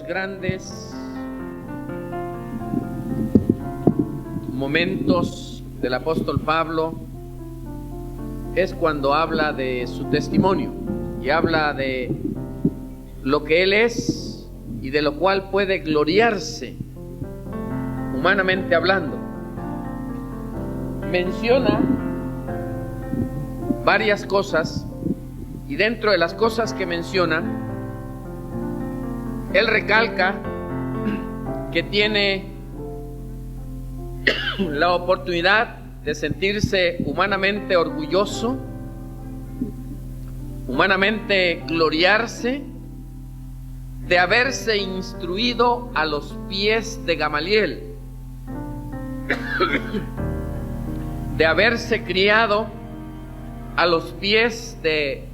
grandes momentos del apóstol Pablo es cuando habla de su testimonio y habla de lo que él es y de lo cual puede gloriarse humanamente hablando. Menciona varias cosas y dentro de las cosas que menciona, él recalca que tiene la oportunidad de sentirse humanamente orgulloso, humanamente gloriarse de haberse instruido a los pies de Gamaliel, de haberse criado a los pies de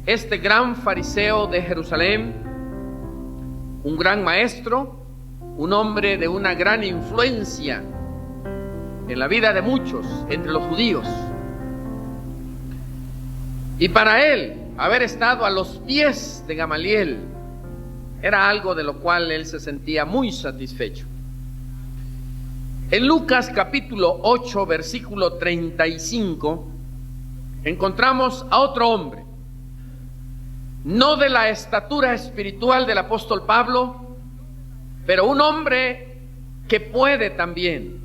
este gran fariseo de Jerusalén, un gran maestro, un hombre de una gran influencia en la vida de muchos entre los judíos. Y para él, haber estado a los pies de Gamaliel era algo de lo cual él se sentía muy satisfecho. En Lucas capítulo 8, versículo 35, encontramos a otro hombre, no de la estatura espiritual del apóstol Pablo, pero un hombre que puede también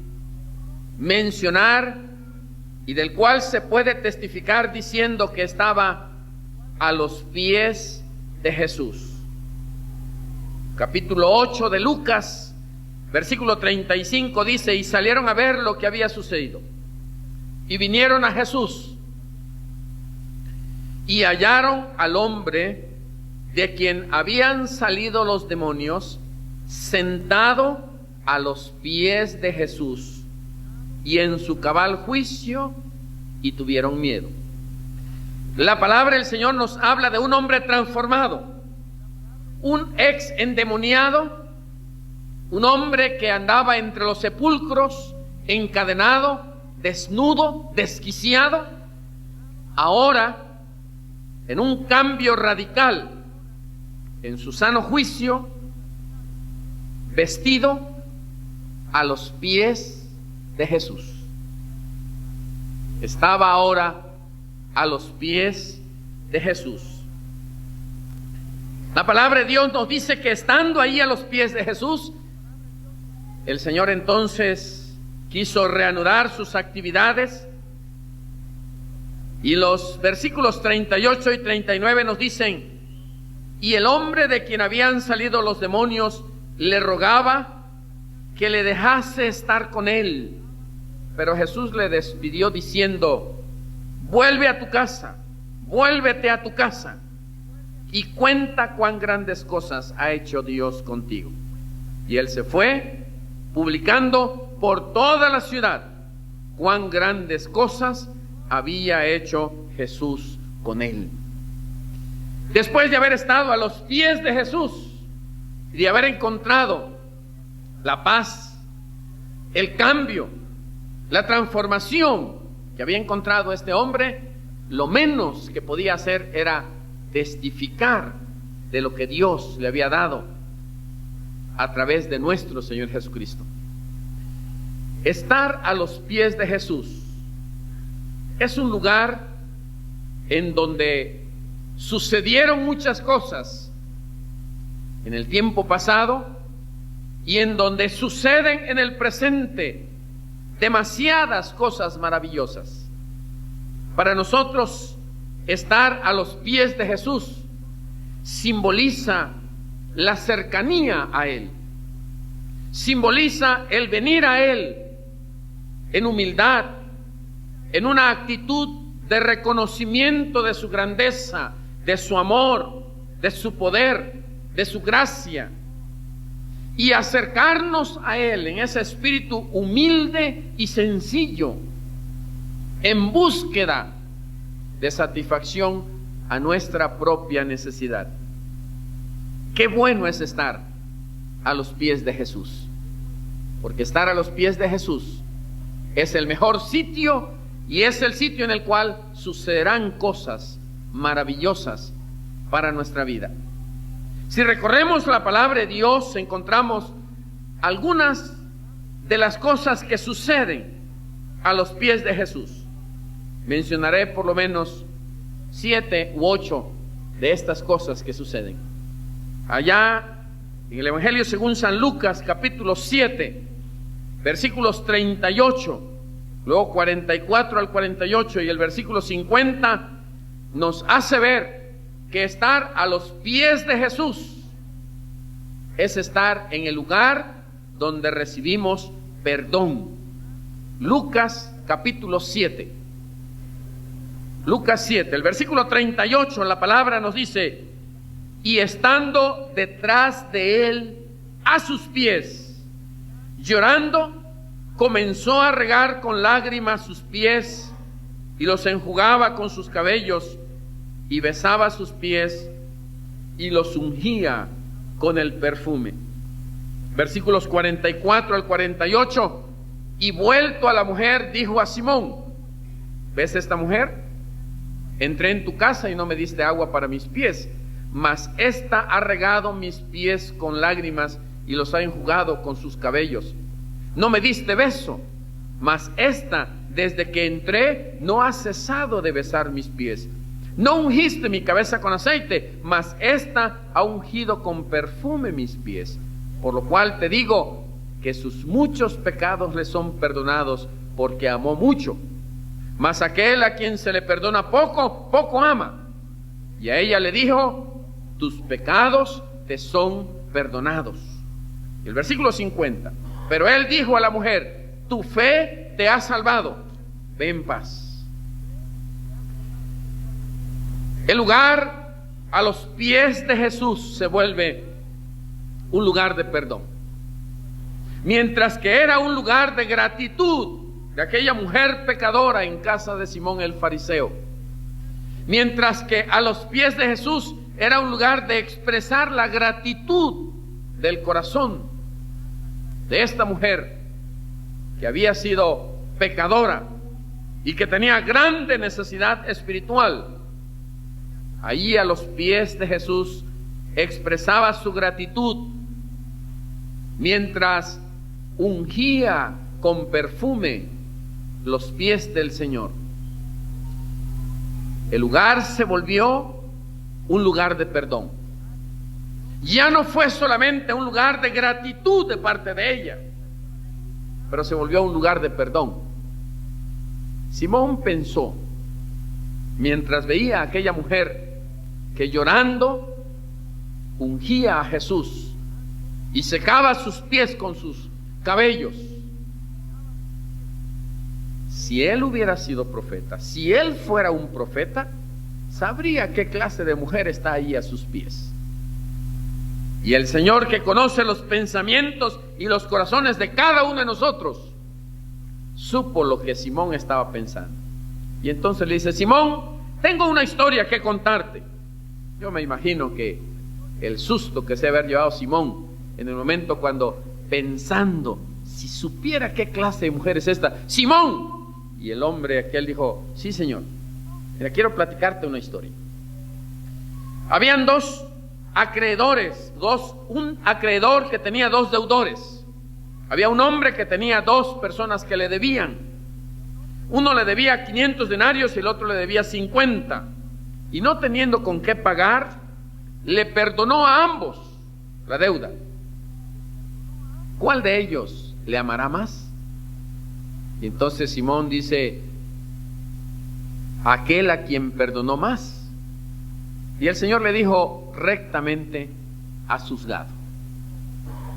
mencionar y del cual se puede testificar diciendo que estaba a los pies de Jesús. Capítulo 8 de Lucas, versículo 35 dice: y salieron a ver lo que había sucedido, y vinieron a Jesús, y hallaron al hombre de quien habían salido los demonios, sentado a los pies de Jesús, y en su cabal juicio, y tuvieron miedo. La palabra del Señor nos habla de un hombre transformado, un ex endemoniado, un hombre que andaba entre los sepulcros, encadenado, desnudo, desquiciado, ahora en un cambio radical en su sano juicio, vestido a los pies de Jesús. Estaba ahora a los pies de Jesús. La palabra de Dios nos dice que estando ahí a los pies de Jesús, el Señor entonces quiso reanudar sus actividades. Y los versículos 38 y 39 nos dicen: y el hombre de quien habían salido los demonios le rogaba que le dejase estar con él. Pero Jesús le despidió diciendo: vuelve a tu casa, vuélvete a tu casa, y cuenta cuán grandes cosas ha hecho Dios contigo. Y él se fue, publicando por toda la ciudad cuán grandes cosas había hecho Jesús con él. Después de haber estado a los pies de Jesús y de haber encontrado la paz, el cambio, la transformación que había encontrado este hombre, lo menos que podía hacer era testificar de lo que Dios le había dado a través de nuestro Señor Jesucristo. Estar a los pies de Jesús es un lugar en donde sucedieron muchas cosas en el tiempo pasado y en donde suceden en el presente demasiadas cosas maravillosas. Para nosotros, estar a los pies de Jesús simboliza la cercanía a Él, simboliza el venir a Él en humildad, en una actitud de reconocimiento de su grandeza, de su amor, de su poder, de su gracia, y acercarnos a Él en ese espíritu humilde y sencillo, en búsqueda de satisfacción a nuestra propia necesidad. Qué bueno es estar a los pies de Jesús, porque estar a los pies de Jesús es el mejor sitio y es el sitio en el cual sucederán cosas maravillosas para nuestra vida. Si recorremos la palabra de Dios, encontramos algunas de las cosas que suceden a los pies de Jesús. Mencionaré por lo menos 7 u 8 de estas cosas que suceden. Allá en el Evangelio según San Lucas, capítulo 7, versículos 38, luego 44 al 48 y el versículo 50, nos hace ver que estar a los pies de Jesús es estar en el lugar donde recibimos perdón. Lucas capítulo 7. Lucas 7, el versículo 38, la palabra nos dice: y estando detrás de él a sus pies, llorando, comenzó a regar con lágrimas sus pies y los enjugaba con sus cabellos y besaba sus pies y los ungía con el perfume. Versículos 44 al 48. Y vuelto a la mujer, dijo a Simón: ¿ves esta mujer? Entré en tu casa y no me diste agua para mis pies, mas ésta ha regado mis pies con lágrimas y los ha enjugado con sus cabellos. No me diste beso, mas ésta, desde que entré, no ha cesado de besar mis pies. No ungiste mi cabeza con aceite, mas ésta ha ungido con perfume mis pies. Por lo cual te digo que sus muchos pecados le son perdonados, porque amó mucho. Mas aquel a quien se le perdona poco, poco ama. Y a ella le dijo: tus pecados te son perdonados. El versículo 50. Pero él dijo a la mujer: tu fe te ha salvado, ve en paz. El lugar a los pies de Jesús se vuelve un lugar de perdón. Mientras que era un lugar de gratitud de aquella mujer pecadora en casa de Simón el fariseo. Mientras que a los pies de Jesús era un lugar de expresar la gratitud del corazón de esta mujer que había sido pecadora y que tenía grande necesidad espiritual. Allí a los pies de Jesús expresaba su gratitud mientras ungía con perfume los pies del Señor. El lugar se volvió un lugar de perdón. Ya no fue solamente un lugar de gratitud de parte de ella, pero se volvió un lugar de perdón. Simón pensó, mientras veía a aquella mujer que llorando ungía a Jesús y secaba sus pies con sus cabellos: si él hubiera sido profeta, si él fuera un profeta, sabría qué clase de mujer está ahí a sus pies. Y el Señor, que conoce los pensamientos y los corazones de cada uno de nosotros, supo lo que Simón estaba pensando. Y entonces le dice: Simón, tengo una historia que contarte. Yo me imagino que el susto que se haber llevado Simón en el momento cuando, pensando, si supiera qué clase de mujer es esta. Simón. Y el hombre aquel dijo: sí, Señor, mira, quiero platicarte una historia. Habían dos acreedores, un acreedor que tenía dos deudores. Había un hombre que tenía dos personas que le debían. Uno le debía 500 denarios y el otro le debía 50. Y no teniendo con qué pagar, le perdonó a ambos la deuda. ¿Cuál de ellos le amará más? Y entonces Simón dice: aquel a quien perdonó más. Y el Señor le dijo: rectamente has juzgado.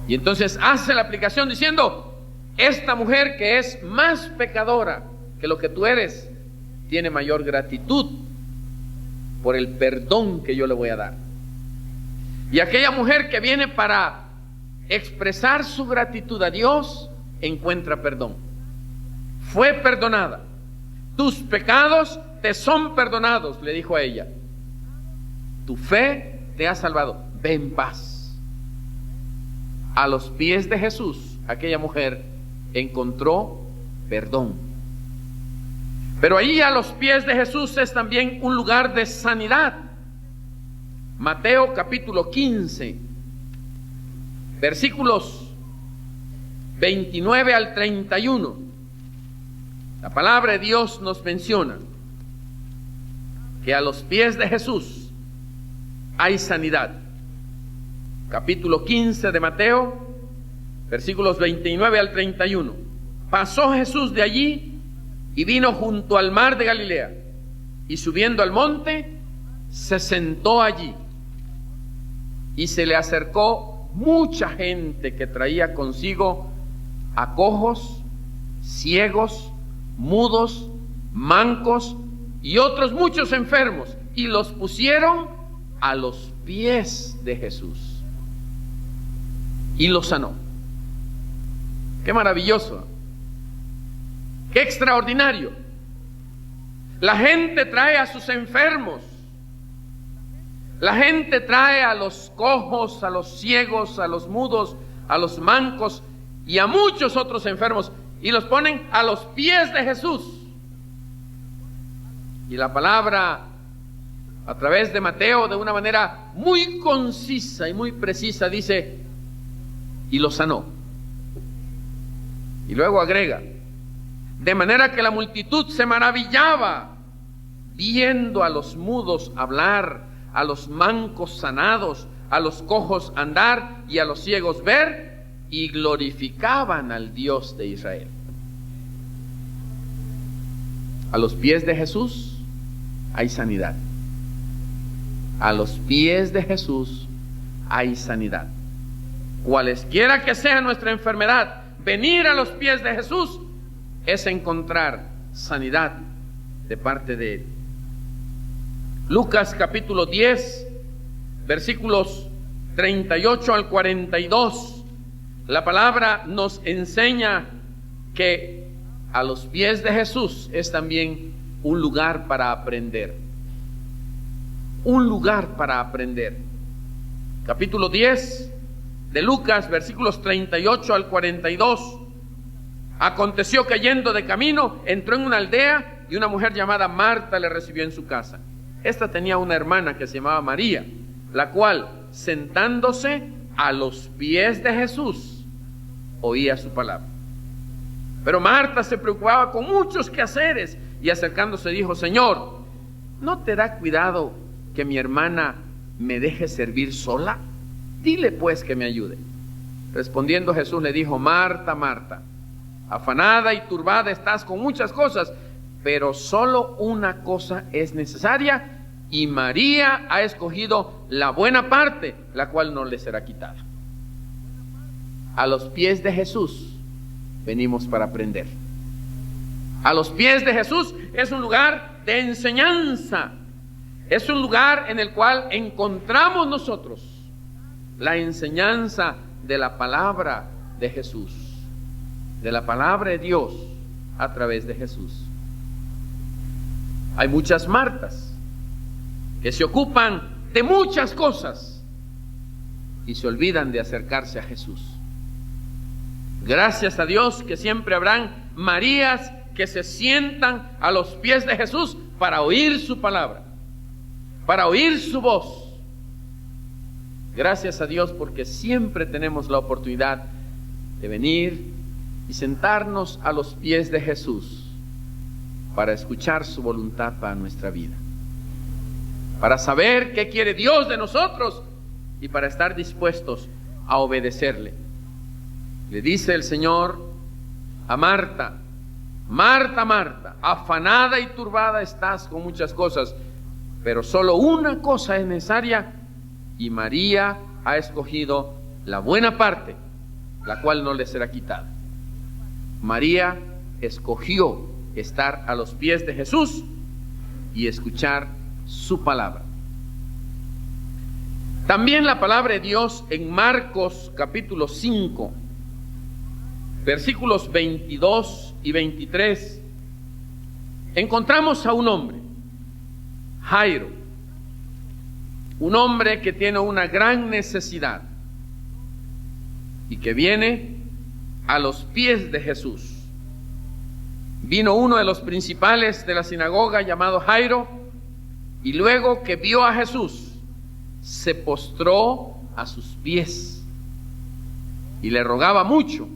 Y entonces hace la aplicación diciendo: esta mujer que es más pecadora que lo que tú eres, tiene mayor gratitud por el perdón que yo le voy a dar. Y aquella mujer que viene para expresar su gratitud a Dios, encuentra perdón. Fue perdonada. Tus pecados te son perdonados, le dijo a ella. Tu fe te ha salvado. Ve en paz. A los pies de Jesús, aquella mujer encontró perdón. Pero allí a los pies de Jesús es también un lugar de sanidad. Mateo capítulo 15, versículos 29 al 31. La palabra de Dios nos menciona que a los pies de Jesús hay sanidad. Capítulo 15 de Mateo, versículos 29 al 31. Pasó Jesús de allí y vino junto al mar de Galilea, y subiendo al monte, se sentó allí. Y se le acercó mucha gente que traía consigo a cojos, ciegos, mudos, mancos y otros muchos enfermos, y los pusieron a los pies de Jesús y los sanó. Qué maravilloso, qué extraordinario. La gente trae a sus enfermos, la gente trae a los cojos, a los ciegos, a los mudos, a los mancos y a muchos otros enfermos, y los ponen a los pies de Jesús. Y la palabra, a través de Mateo, de una manera muy concisa y muy precisa, dice, y lo sanó. Y luego agrega, de manera que la multitud se maravillaba viendo a los mudos hablar, a los mancos sanados, a los cojos andar y a los ciegos ver, y glorificaban al Dios de Israel. A los pies de Jesús hay sanidad. A los pies de Jesús hay sanidad. Cualesquiera que sea nuestra enfermedad, venir a los pies de Jesús es encontrar sanidad de parte de Él. Lucas capítulo 10, versículos 38 al 42. La palabra nos enseña que a los pies de Jesús es también un lugar para aprender. Un lugar para aprender. Capítulo 10 de Lucas, versículos 38 al 42. Aconteció que yendo de camino, entró en una aldea y una mujer llamada Marta le recibió en su casa. Esta tenía una hermana que se llamaba María, la cual, sentándose a los pies de Jesús, oía su palabra. Pero Marta se preocupaba con muchos quehaceres y acercándose dijo, Señor, ¿no te da cuidado que mi hermana me deje servir sola? Dile pues que me ayude. Respondiendo Jesús le dijo, Marta, Marta, afanada y turbada estás con muchas cosas, pero solo una cosa es necesaria, y María ha escogido la buena parte, la cual no le será quitada. A los pies de Jesús venimos para aprender. A los pies de Jesús es un lugar de enseñanza. Es un lugar en el cual encontramos nosotros la enseñanza de la palabra de Jesús, de la palabra de Dios a través de Jesús. Hay muchas Martas que se ocupan de muchas cosas y se olvidan de acercarse a Jesús. Gracias a Dios que siempre habrán Marías que se sientan a los pies de Jesús para oír su palabra, para oír su voz. Gracias a Dios porque siempre tenemos la oportunidad de venir y sentarnos a los pies de Jesús para escuchar su voluntad para nuestra vida, para saber qué quiere Dios de nosotros y para estar dispuestos a obedecerle. Le dice el Señor a Marta, Marta, Marta, afanada y turbada estás con muchas cosas, pero solo una cosa es necesaria, y María ha escogido la buena parte, la cual no le será quitada. María escogió estar a los pies de Jesús y escuchar su palabra. También la palabra de Dios en Marcos capítulo 5, versículos 22 y 23, encontramos a un hombre, Jairo, un hombre que tiene una gran necesidad y que viene a los pies de Jesús. Vino uno de los principales de la sinagoga llamado Jairo, y luego que vio a Jesús, se postró a sus pies y le rogaba mucho,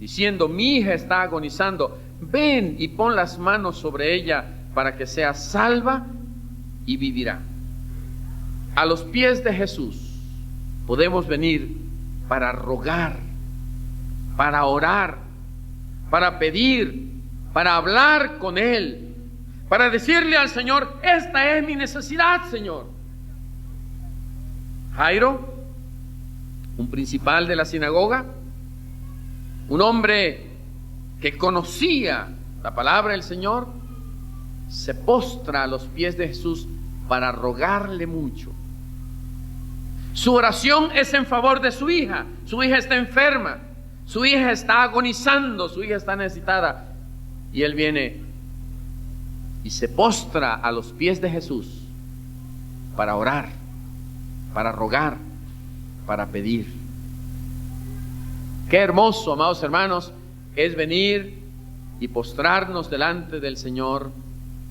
diciendo: mi hija está agonizando, ven y pon las manos sobre ella para que sea salva y vivirá. A los pies de Jesús podemos venir para rogar, para orar, para pedir, para hablar con Él, para decirle al Señor: esta es mi necesidad, Señor. Jairo, un principal de la sinagoga, un hombre que conocía la palabra del Señor, se postra a los pies de Jesús para rogarle mucho. Su oración es en favor de su hija. Su hija está enferma, su hija está agonizando, su hija está necesitada. Y él viene y se postra a los pies de Jesús para orar, para rogar, para pedir. Qué hermoso, amados hermanos, es venir y postrarnos delante del Señor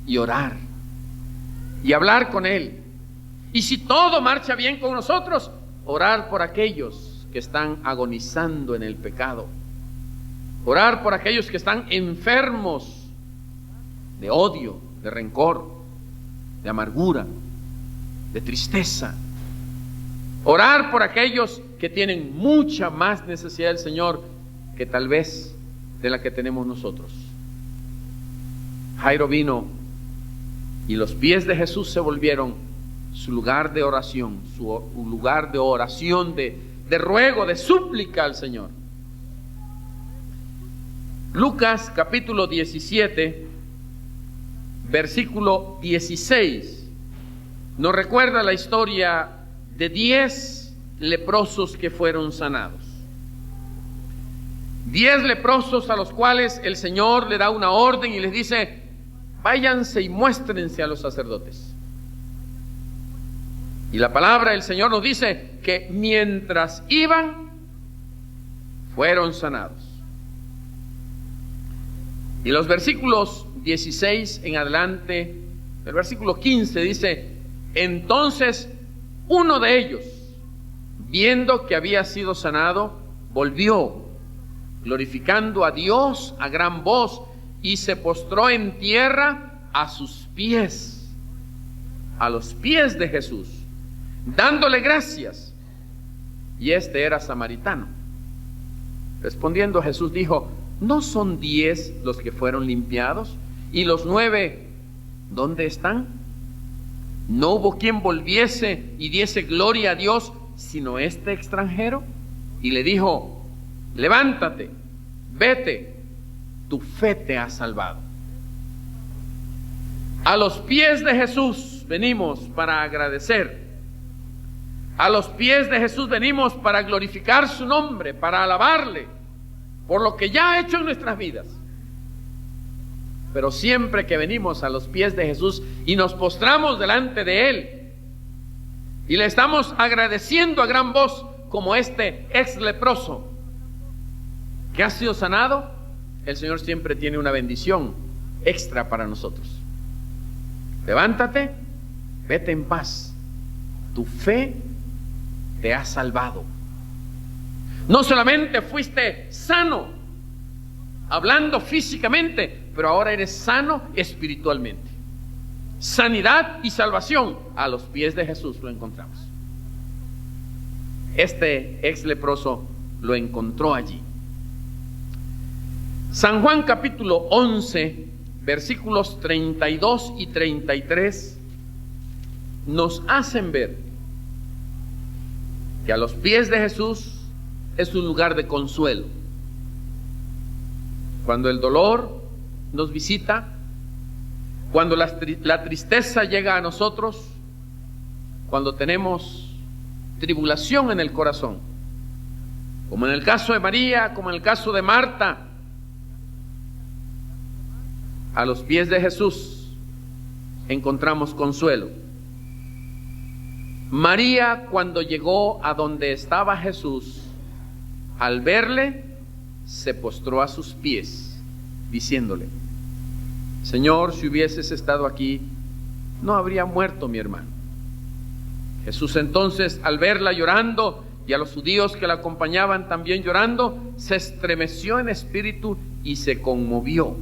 y orar y hablar con Él. Y si todo marcha bien con nosotros, orar por aquellos que están agonizando en el pecado, orar por aquellos que están enfermos de odio, de rencor, de amargura, de tristeza. Orar por aquellos que tienen mucha más necesidad del Señor que tal vez de la que tenemos nosotros. Jairo vino y los pies de Jesús se volvieron su lugar de oración, su lugar de oración, de ruego, de súplica al Señor. Lucas capítulo 17, versículo 16, nos recuerda la historia de 10 leprosos que fueron sanados. 10 leprosos a los cuales el Señor le da una orden y les dice: váyanse y muéstrense a los sacerdotes. Y la palabra del Señor nos dice que mientras iban, fueron sanados. Y los versículos 16 en adelante, el versículo 15 dice: entonces uno de ellos, viendo que había sido sanado, volvió, glorificando a Dios a gran voz, y se postró en tierra a sus pies, a los pies de Jesús, dándole gracias. Y este era samaritano. Respondiendo Jesús dijo: ¿no son 10 los que fueron limpiados? ¿Y los 9 dónde están? ¿No hubo quien volviese y diese gloria a Dios sino este extranjero? Y le dijo: levántate, vete, tu fe te ha salvado. A los pies de Jesús venimos para agradecer. A los pies de Jesús venimos para glorificar su nombre, para alabarle por lo que ya ha hecho en nuestras vidas. Pero siempre que venimos a los pies de Jesús y nos postramos delante de Él y le estamos agradeciendo a gran voz, como este ex leproso que ha sido sanado, el Señor siempre tiene una bendición extra para nosotros. Levántate, vete en paz, tu fe te ha salvado. No solamente fuiste sano hablando físicamente, pero ahora eres sano espiritualmente. Sanidad y salvación a los pies de Jesús lo encontramos. Este ex leproso lo encontró allí. San Juan capítulo 11, versículos 32 y 33 nos hacen ver que a los pies de Jesús es un lugar de consuelo. Cuando el dolor nos visita, cuando la tristeza llega a nosotros, cuando tenemos tribulación en el corazón, como en el caso de María, como en el caso de Marta, a los pies de Jesús encontramos consuelo. María, cuando llegó a donde estaba Jesús, al verle, se postró a sus pies, diciéndole: Señor, si hubieses estado aquí, no habría muerto mi hermano. Jesús entonces, al verla llorando y a los judíos que la acompañaban también llorando, se estremeció en espíritu y se conmovió.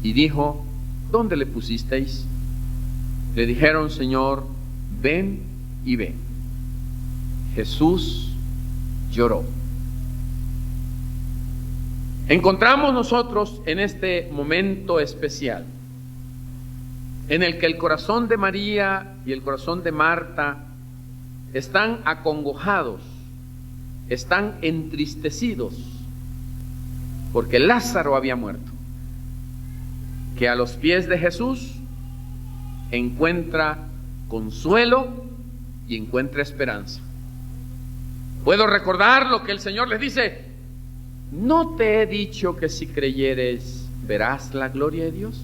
Y dijo: ¿dónde le pusisteis? Le dijeron: Señor, ven y ve. Jesús lloró. Encontramos nosotros en este momento especial en el que el corazón de María y el corazón de Marta están acongojados, están entristecidos, porque Lázaro había muerto, que a los pies de Jesús encuentra consuelo y encuentra esperanza. Puedo recordar lo que el Señor les dice: ¿no te he dicho que si creyeres verás la gloria de Dios?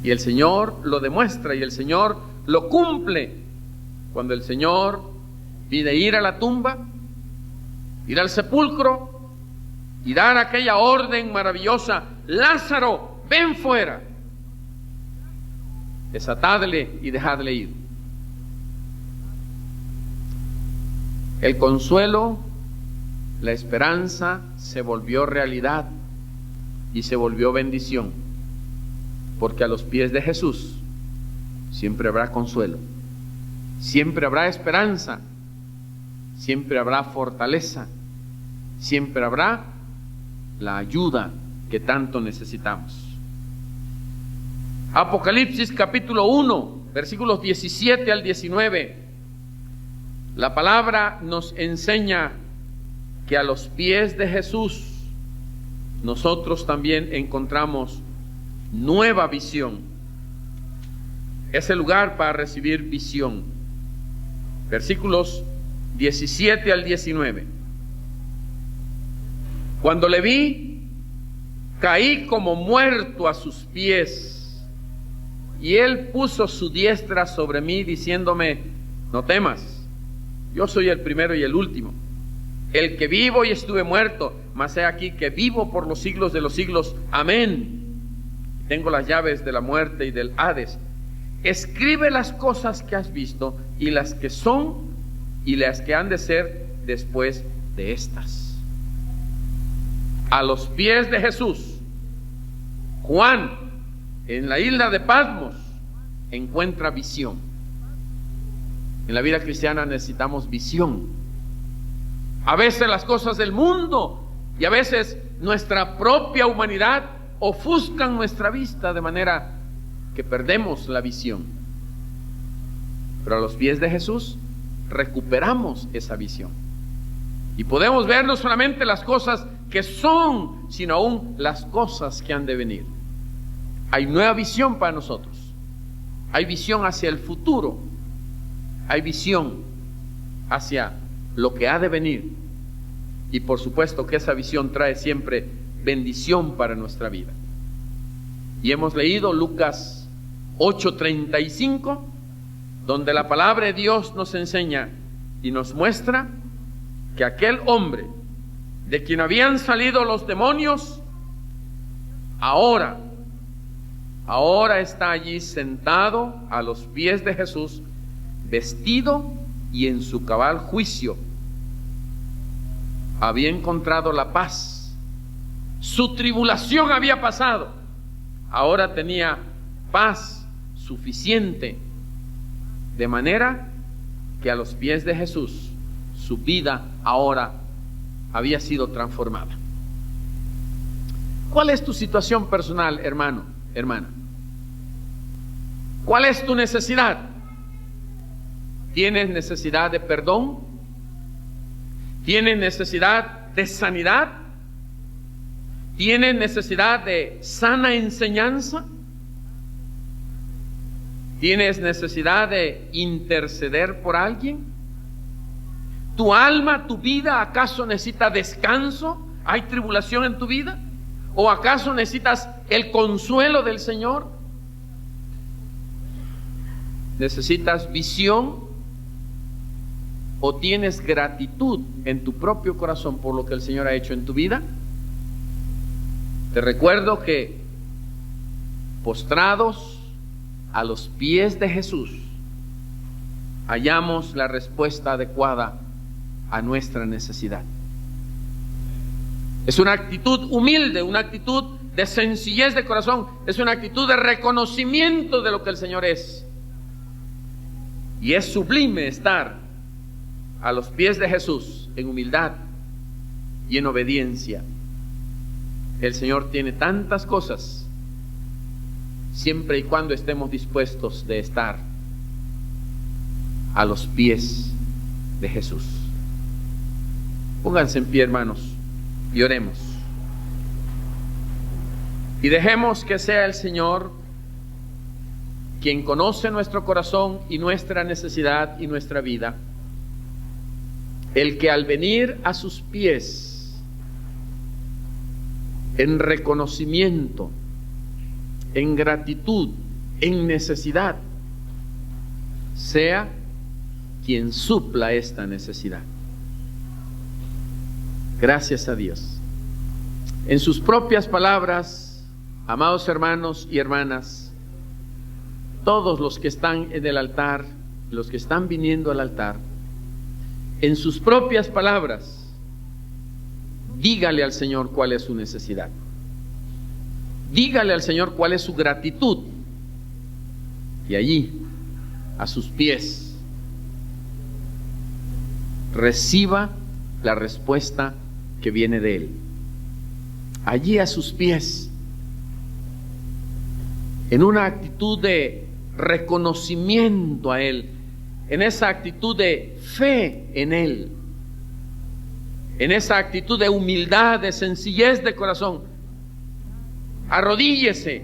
Y el Señor lo demuestra y el Señor lo cumple cuando el Señor pide ir a la tumba, ir al sepulcro y dar aquella orden maravillosa: Lázaro, ven fuera, desatadle y dejadle ir. El consuelo, la esperanza se volvió realidad y se volvió bendición, porque a los pies de Jesús siempre habrá consuelo, siempre habrá esperanza, siempre habrá fortaleza, siempre habrá la ayuda que tanto necesitamos. Apocalipsis capítulo 1, versículos 17 al 19. La palabra nos enseña que a los pies de Jesús nosotros también encontramos nueva visión. Es el lugar para recibir visión. Versículos 17 al 19. Cuando le vi, caí como muerto a sus pies, y él puso su diestra sobre mí, diciéndome: no temas, yo soy el primero y el último, el que vivo y estuve muerto, mas he aquí que vivo por los siglos de los siglos. Amén. Tengo las llaves de la muerte y del Hades. Escribe las cosas que has visto, y las que son y las que han de ser después de estas. A los pies de Jesús, Juan, en la isla de Patmos, encuentra visión. En la vida cristiana necesitamos visión. A veces las cosas del mundo y a veces nuestra propia humanidad ofuscan nuestra vista de manera que perdemos la visión. Pero a los pies de Jesús recuperamos esa visión y podemos ver no solamente las cosas que son, sino aún las cosas que han de venir. Hay nueva visión para nosotros. Hay visión hacia el futuro. Hay visión hacia lo que ha de venir. Y por supuesto que esa visión trae siempre bendición para nuestra vida. Y hemos leído Lucas 8:35, donde la palabra de Dios nos enseña y nos muestra que aquel hombre de quien habían salido los demonios, ahora está allí sentado a los pies de Jesús, vestido y en su cabal juicio. Había encontrado la paz. Su tribulación había pasado. Ahora tenía paz suficiente, de manera que a los pies de Jesús su vida ahora había sido transformada. ¿Cuál es tu situación personal, hermano, hermana? ¿Cuál es tu necesidad? ¿Tienes necesidad de perdón? ¿Tienes necesidad de sanidad? ¿Tienes necesidad de sana enseñanza? ¿Tienes necesidad de interceder por alguien? ¿Tu alma, tu vida, acaso necesita descanso? ¿Hay tribulación en tu vida? ¿O acaso necesitas el consuelo del Señor? ¿Necesitas visión? ¿O tienes gratitud en tu propio corazón por lo que el Señor ha hecho en tu vida? Te recuerdo que postrados a los pies de Jesús, hallamos la respuesta adecuada a nuestra necesidad. Es una actitud humilde, una actitud de sencillez de corazón, es una actitud de reconocimiento de lo que el Señor es. Y es sublime estar a los pies de Jesús en humildad y en obediencia. El Señor tiene tantas cosas, siempre y cuando estemos dispuestos de estar a los pies de Jesús. Pónganse en pie, hermanos, y oremos. Y dejemos que sea el Señor quien conoce nuestro corazón y nuestra necesidad y nuestra vida, el que al venir a sus pies en reconocimiento, en gratitud, en necesidad, sea quien supla esta necesidad. Gracias a Dios. En sus propias palabras, amados hermanos y hermanas, todos los que están en el altar, los que están viniendo al altar, en sus propias palabras, dígale al Señor cuál es su necesidad. Dígale al Señor cuál es su gratitud. Y allí, a sus pies, reciba la respuesta que viene de Él. Allí a sus pies, en una actitud de reconocimiento a Él, en esa actitud de fe en Él, en esa actitud de humildad, de sencillez de corazón, arrodíllese,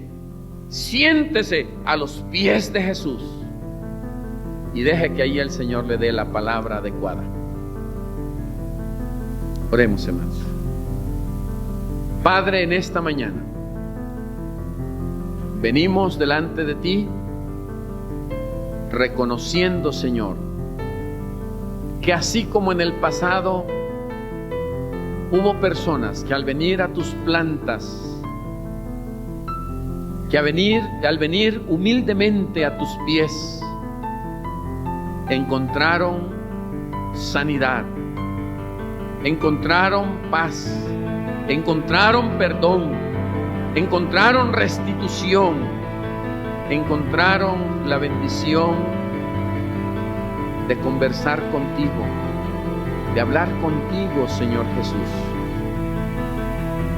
siéntese a los pies de Jesús y deje que ahí el Señor le dé la palabra adecuada. Oremos, hermanos. Padre, en esta mañana venimos delante de ti reconociendo, Señor, que así como en el pasado hubo personas que al venir a tus plantas, que al venir humildemente a tus pies, encontraron sanidad, encontraron paz, encontraron perdón, encontraron restitución, encontraron la bendición de conversar contigo, de hablar contigo, Señor Jesús.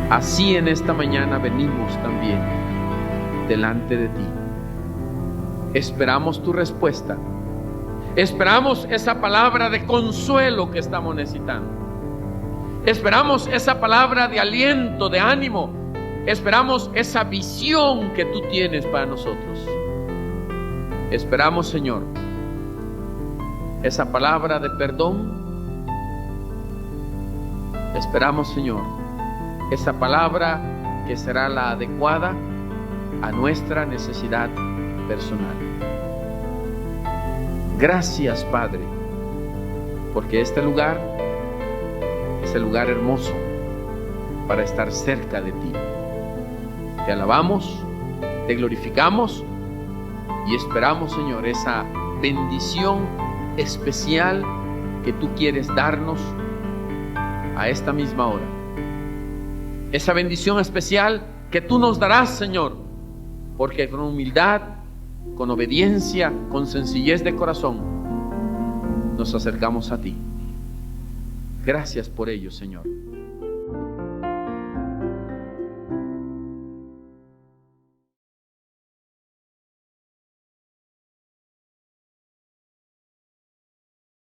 Así en esta mañana venimos también delante de ti. Esperamos tu respuesta. Esperamos esa palabra de consuelo que estamos necesitando. Esperamos esa palabra de aliento, de ánimo. Esperamos esa visión que tú tienes para nosotros. Esperamos, Señor, esa palabra de perdón. Esperamos, Señor, esa palabra que será la adecuada a nuestra necesidad personal. Gracias, Padre, porque este lugar es el lugar hermoso para estar cerca de ti. Te alabamos, te glorificamos y esperamos, Señor, esa bendición especial que tú quieres darnos a esta misma hora. Esa bendición especial que tú nos darás, Señor, porque con humildad, con obediencia, con sencillez de corazón, nos acercamos a ti. Gracias por ello, Señor.